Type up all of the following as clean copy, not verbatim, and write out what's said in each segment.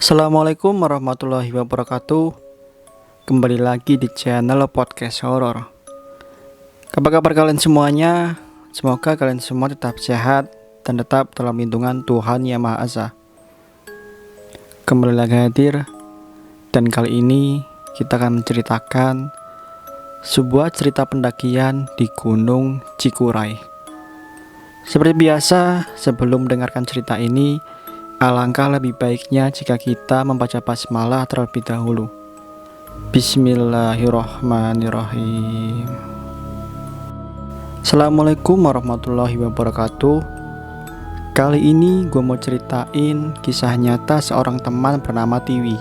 Assalamualaikum warahmatullahi wabarakatuh. Kembali lagi di channel podcast horor. Apa kabar kalian semuanya? Semoga kalian semua tetap sehat dan tetap dalam lindungan Tuhan Yang Maha Esa. Kembali lagi hadir, dan kali ini kita akan menceritakan sebuah cerita pendakian di Gunung Cikuray. Seperti biasa, sebelum mendengarkan cerita ini, alangkah lebih baiknya jika kita membaca basmalah terlebih dahulu. Bismillahirrahmanirrahim. Assalamualaikum warahmatullahi wabarakatuh. Kali ini gue mau ceritain kisah nyata seorang teman bernama Tiwi.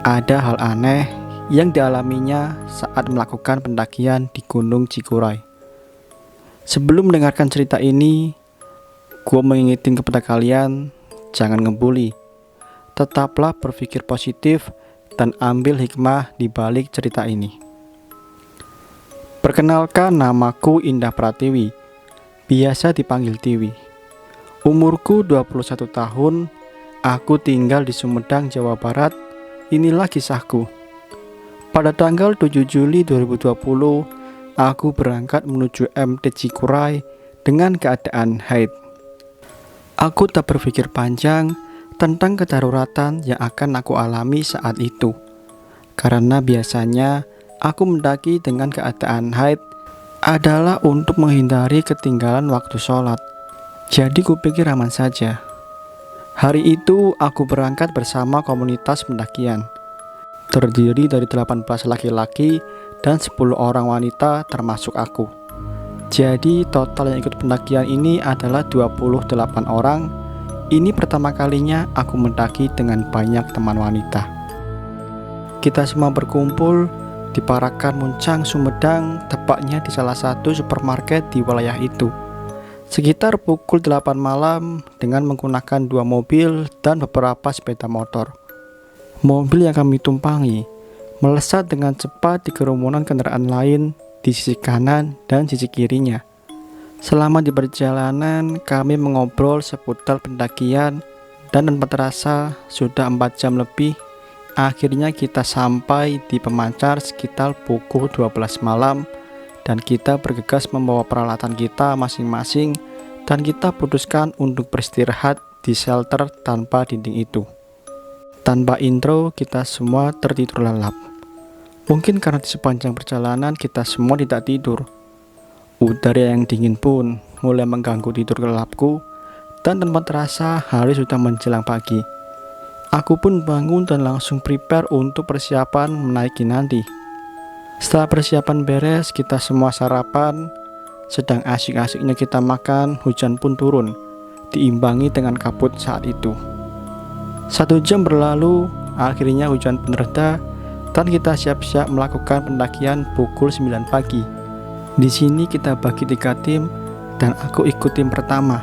Ada hal aneh yang dialaminya saat melakukan pendakian di Gunung Cikuray. Sebelum mendengarkan cerita ini, gue mengingetin kepada kalian, jangan ngebully, tetaplah berpikir positif dan ambil hikmah di balik cerita ini. Perkenalkan, namaku Indah Pratiwi, biasa dipanggil Tiwi. Umurku 21 tahun, aku tinggal di Sumedang, Jawa Barat. Inilah kisahku. Pada tanggal 7 Juli 2020, aku berangkat menuju MT Cikuray dengan keadaan haid. Aku tak berpikir panjang tentang kedaruratan yang akan aku alami saat itu. Karena biasanya aku mendaki dengan keadaan haid adalah untuk menghindari ketinggalan waktu sholat. Jadi kupikir aman saja. Hari itu aku berangkat bersama komunitas pendakian. Terdiri dari 18 laki-laki dan 10 orang wanita termasuk aku. Jadi total yang ikut pendakian ini adalah 28 orang. Ini pertama kalinya aku mendaki dengan banyak teman wanita. Kita semua berkumpul di Parakan Muncang, Sumedang, tepatnya di salah satu supermarket di wilayah itu. Sekitar pukul 8 malam dengan menggunakan 2 mobil dan beberapa sepeda motor. Mobil yang kami tumpangi melesat dengan cepat di kerumunan kendaraan lain di sisi kanan dan sisi kirinya. Selama di perjalanan, kami mengobrol seputar pendakian dan tanpa terasa sudah 4 jam lebih. Akhirnya kita sampai di Pemancar sekitar pukul 12 malam dan kita bergegas membawa peralatan kita masing-masing dan kita putuskan untuk beristirahat di shelter tanpa dinding itu. Tanpa intro, kita semua tertidur lelap. Mungkin karena di sepanjang perjalanan kita semua tidak tidur. Udara yang dingin pun mulai mengganggu tidur gelapku, dan tanpa terasa hari sudah menjelang pagi. Aku pun bangun dan langsung prepare untuk persiapan menaiki nanti. Setelah persiapan beres, kita semua sarapan. Sedang asik-asiknya kita makan, hujan pun turun, diimbangi dengan kabut saat itu. 1 jam berlalu, akhirnya hujan pun reda, dan kita siap-siap melakukan pendakian pukul 9 pagi. Di sini kita bagi 3 tim dan aku ikut tim pertama.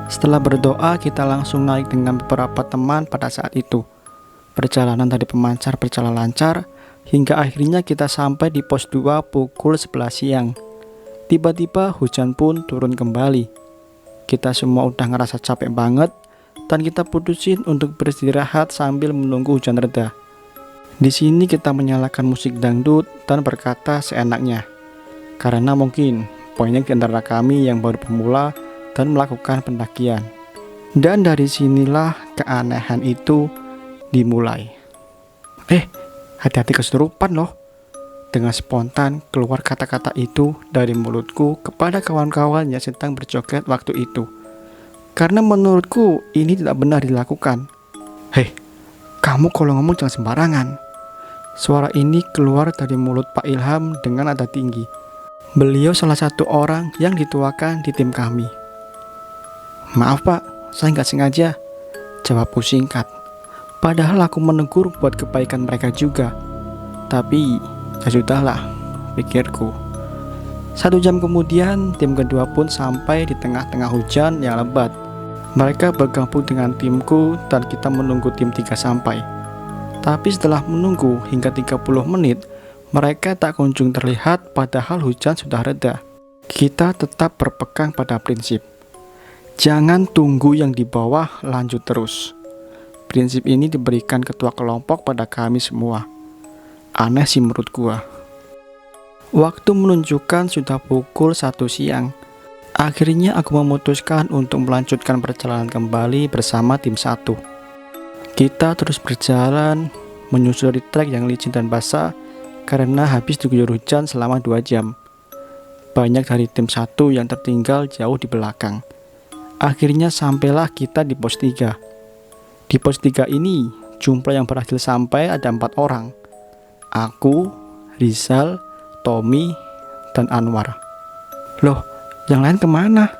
Setelah berdoa, kita langsung naik dengan beberapa teman pada saat itu. Perjalanan dari Pemancar berjalan lancar hingga akhirnya kita sampai di pos 2 pukul 11 siang. Tiba-tiba hujan pun turun kembali. Kita semua udah ngerasa capek banget dan kita putusin untuk beristirahat sambil menunggu hujan reda. Di sini kita menyalakan musik dangdut dan berkata seenaknya. Karena mungkin banyak di antara kami yang baru pemula dan melakukan pendakian. Dan dari sinilah keanehan itu dimulai. Hati-hati kesurupan loh. Dengan spontan keluar kata-kata itu dari mulutku kepada kawan-kawan yang sedang berjoget waktu itu. Karena menurutku ini tidak benar dilakukan. Kamu kalau ngomong jangan sembarangan. Suara ini keluar dari mulut Pak Ilham dengan nada tinggi. Beliau salah satu orang yang dituakan di tim kami. Maaf Pak, saya nggak sengaja, jawabku singkat. Padahal aku menegur buat kebaikan mereka juga. Tapi ya sudahlah, pikirku. 1 jam kemudian tim kedua pun sampai di tengah-tengah hujan yang lebat. Mereka bergabung dengan timku dan kita menunggu tim 3 sampai. Tapi setelah menunggu hingga 30 menit, mereka tak kunjung terlihat padahal hujan sudah reda. Kita tetap berpegang pada prinsip. Jangan tunggu yang di bawah, lanjut terus. Prinsip ini diberikan ketua kelompok pada kami semua. Aneh sih menurut gua. Waktu menunjukkan sudah pukul 1 siang. Akhirnya aku memutuskan untuk melanjutkan perjalanan kembali bersama tim 1. Kita terus berjalan menyusuri trek yang licin dan basah karena habis diguyur hujan selama 2 jam. Banyak dari tim 1 yang tertinggal jauh di belakang. Akhirnya sampailah kita di pos 3. Di pos 3 ini jumlah yang berhasil sampai ada 4 orang. Aku, Rizal, Tommy, dan Anwar. Loh, yang lain kemana?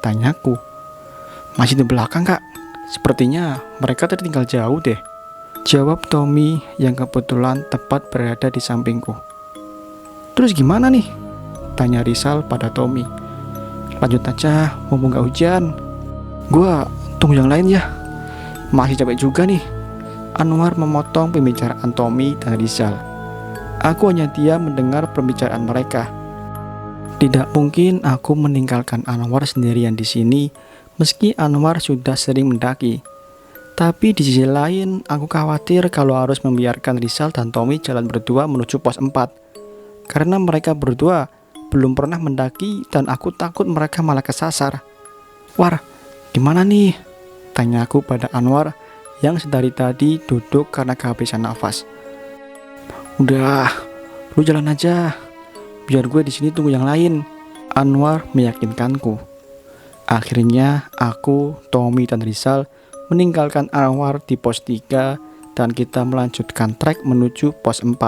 Tanyaku. Masih di belakang, Kak. Sepertinya mereka tertinggal jauh deh. Jawab Tommy yang kebetulan tepat berada di sampingku. Terus gimana nih? Tanya Rizal pada Tommy. Lanjut aja, mumpung gak hujan. Gua tunggu yang lain ya. Masih capek juga nih. Anwar memotong pembicaraan Tommy dan Rizal. Aku hanya diam mendengar pembicaraan mereka. Tidak mungkin aku meninggalkan Anwar sendirian di sini, meski Anwar sudah sering mendaki. Tapi di sisi lain, aku khawatir kalau harus membiarkan Rizal dan Tommy jalan berdua menuju pos 4. Karena mereka berdua belum pernah mendaki dan aku takut mereka malah kesasar. War, gimana nih? Tanya aku pada Anwar yang sedari tadi duduk karena kehabisan nafas. Udah, lu jalan aja. Biar gue di sini tunggu yang lain. Anwar meyakinkanku. Akhirnya aku, Tommy, dan Rizal meninggalkan Anwar di pos 3 dan kita melanjutkan trek menuju pos 4.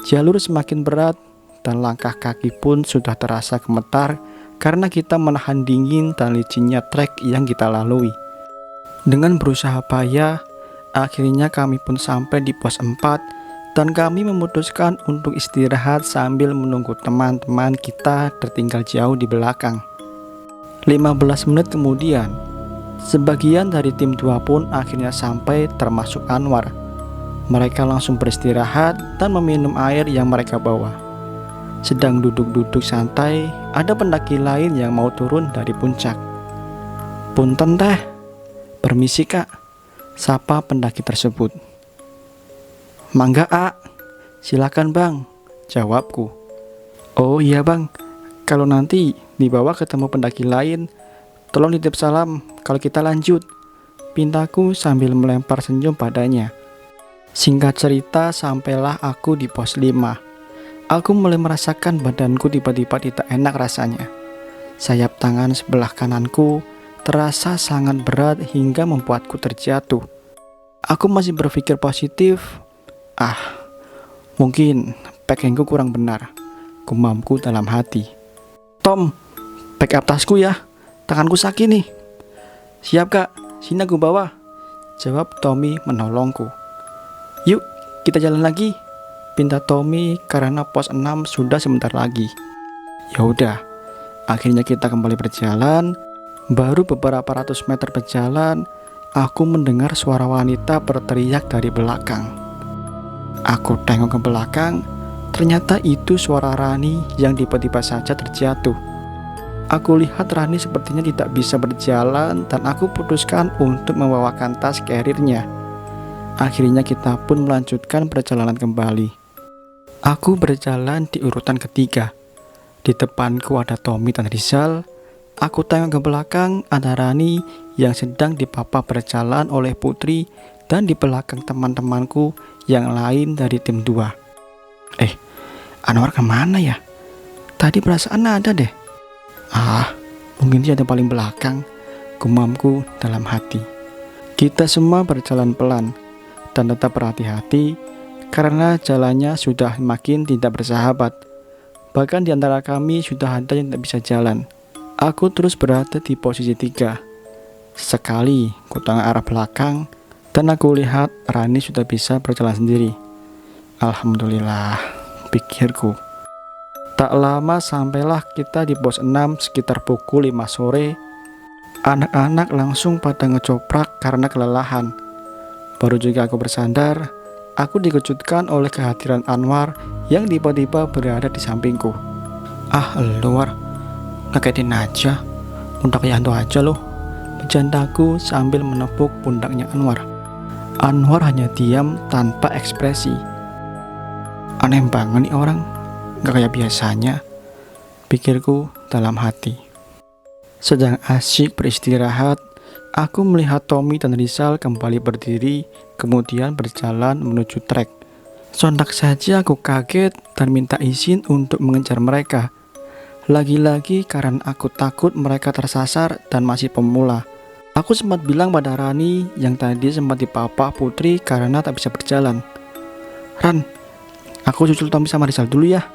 Jalur semakin berat dan langkah kaki pun sudah terasa gemetar karena kita menahan dingin dan licinnya trek yang kita lalui. Dengan berusaha payah, akhirnya kami pun sampai di pos 4 dan kami memutuskan untuk istirahat sambil menunggu teman-teman kita tertinggal jauh di belakang. 15 menit kemudian, sebagian dari tim 2 pun akhirnya sampai termasuk Anwar. Mereka langsung beristirahat dan meminum air yang mereka bawa. Sedang duduk-duduk santai, ada pendaki lain yang mau turun dari puncak. Punten teh, permisi kak, sapa pendaki tersebut. Mangga A, silakan bang, jawabku. Oh iya bang, kalau nanti dibawa ketemu pendaki lain, tolong titip salam kalau kita lanjut, pintaku sambil melempar senyum padanya. Singkat cerita, sampailah aku di pos 5. Aku mulai merasakan badanku tiba-tiba tidak enak rasanya. Sayap tangan sebelah kananku terasa sangat berat hingga membuatku terjatuh. Aku masih berpikir positif. Mungkin packingku kurang benar, gumamku dalam hati. Tom, pack up tasku ya, tanganku sakit nih. Siap kak, sini aku bawa, jawab Tommy menolongku. Yuk, kita jalan lagi, pinta Tommy karena pos 6 sudah sebentar lagi. Ya udah, akhirnya kita kembali berjalan. Baru beberapa ratus meter berjalan, aku mendengar suara wanita berteriak dari belakang. Aku tengok ke belakang, ternyata itu suara Rani yang tiba-tiba saja terjatuh. Aku lihat Rani sepertinya tidak bisa berjalan dan aku putuskan untuk membawakan tas carrier-nya. Akhirnya kita pun melanjutkan perjalanan kembali. Aku berjalan di urutan ketiga. Di depanku ada Tommy dan Rizal. Aku tengok ke belakang, ada Rani yang sedang dipapa berjalan oleh Putri dan di belakang teman-temanku yang lain dari tim 2. Anwar kemana ya? Tadi perasaan ada deh. Mungkin dia ada paling belakang, gumamku dalam hati. Kita semua berjalan pelan dan tetap berhati-hati karena jalannya sudah makin tidak bersahabat. Bahkan di antara kami sudah ada yang tidak bisa jalan. Aku terus berada di posisi 3. Sekali ku tengok arah belakang dan aku lihat Rani sudah bisa berjalan sendiri. Alhamdulillah, pikirku. Tak lama sampailah kita di pos 6 sekitar pukul 5 sore. Anak-anak langsung pada ngecoprak karena kelelahan. Baru juga aku bersandar, aku dikejutkan oleh kehadiran Anwar yang tiba-tiba berada di sampingku. Luar, ngagetin aja, udah kayak hantu aja loh, bercandaku sambil menepuk pundaknya Anwar. Anwar hanya diam tanpa ekspresi. Aneh banget nih orang, gak kayak biasanya, pikirku dalam hati. Sedang asyik beristirahat, aku melihat Tommy dan Rizal kembali berdiri, kemudian berjalan menuju trek. Sontak saja aku kaget dan minta izin untuk mengejar mereka. Lagi-lagi karena aku takut mereka tersasar dan masih pemula. Aku sempat bilang pada Rani yang tadi sempat dipapah Putri karena tak bisa berjalan. "Ran, aku susul Tommy sama Rizal dulu ya."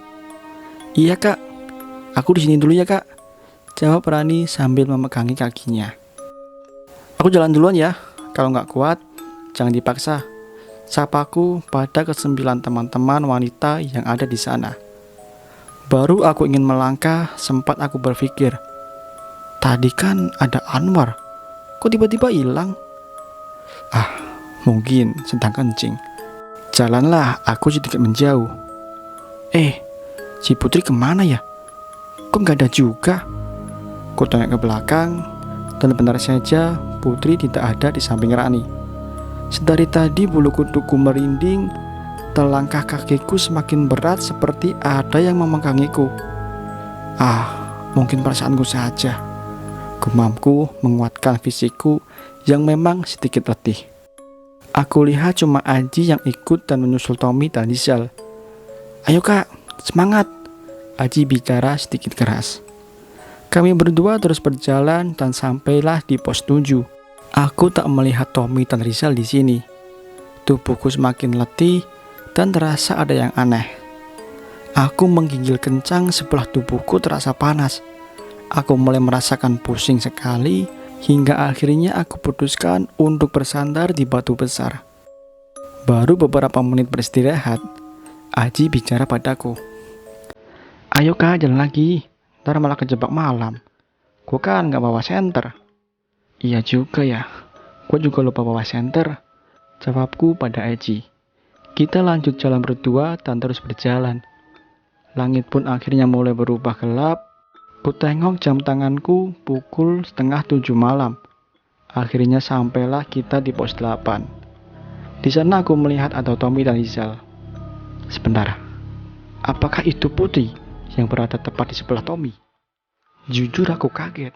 "Iya kak, aku di sini dulu ya kak," jawab Rani sambil memegangi kakinya. "Aku jalan duluan ya, kalau nggak kuat jangan dipaksa," sapaku pada kesembilan teman-teman wanita yang ada di sana. Baru aku ingin melangkah, sempat aku berpikir, tadi kan ada Anwar, kok tiba-tiba hilang? Mungkin sedang kencing. Jalanlah aku sedikit menjauh. Si Putri kemana ya? Kok nggak ada juga? Ku tengok ke belakang, dan benar saja Putri tidak ada di samping Rani. Sedari tadi bulu kuduku merinding, telangkah kakiku semakin berat seperti ada yang memegangiku. Mungkin perasaanku saja. Gumamku menguatkan fisikku yang memang sedikit letih. Aku lihat cuma Aji yang ikut dan menyusul Tommy dan Rizal. "Ayo kak, semangat," Aji bicara sedikit keras. Kami berdua terus berjalan dan sampailah di pos 7. Aku tak melihat Tommy dan Rizal di sini. Tubuhku semakin letih dan terasa ada yang aneh. Aku menggigil kencang sebelah tubuhku terasa panas. Aku mulai merasakan pusing sekali, hingga akhirnya aku putuskan untuk bersandar di batu besar. Baru beberapa menit beristirahat, Aji bicara padaku. "Ayo kak, jalan lagi, ntar malah kejebak malam. Gue kan gak bawa senter." "Iya juga ya, gue juga lupa bawa senter," jawabku pada Aji. Kita lanjut jalan berdua dan terus berjalan. Langit pun akhirnya mulai berubah gelap. Ku tengok jam tanganku pukul 6:30 malam. Akhirnya sampailah kita di pos 8. Di sana aku melihat ada Tommy dan Rizal. Sebentar, apakah itu Putri yang berada tepat di sebelah Tommy? Jujur aku kaget,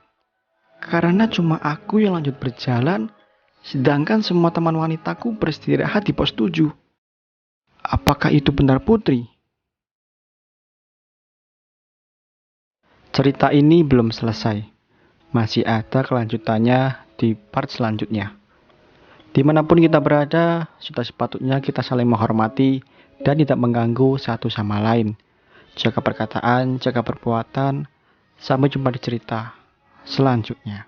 karena cuma aku yang lanjut berjalan, sedangkan semua teman wanitaku beristirahat di pos 7. Apakah itu benar Putri? Cerita ini belum selesai. Masih ada kelanjutannya di part selanjutnya. Dimanapun kita berada, sudah sepatutnya kita saling menghormati dan tidak mengganggu satu sama lain. Jaga perkataan, jaga perbuatan. Sampai jumpa di cerita selanjutnya.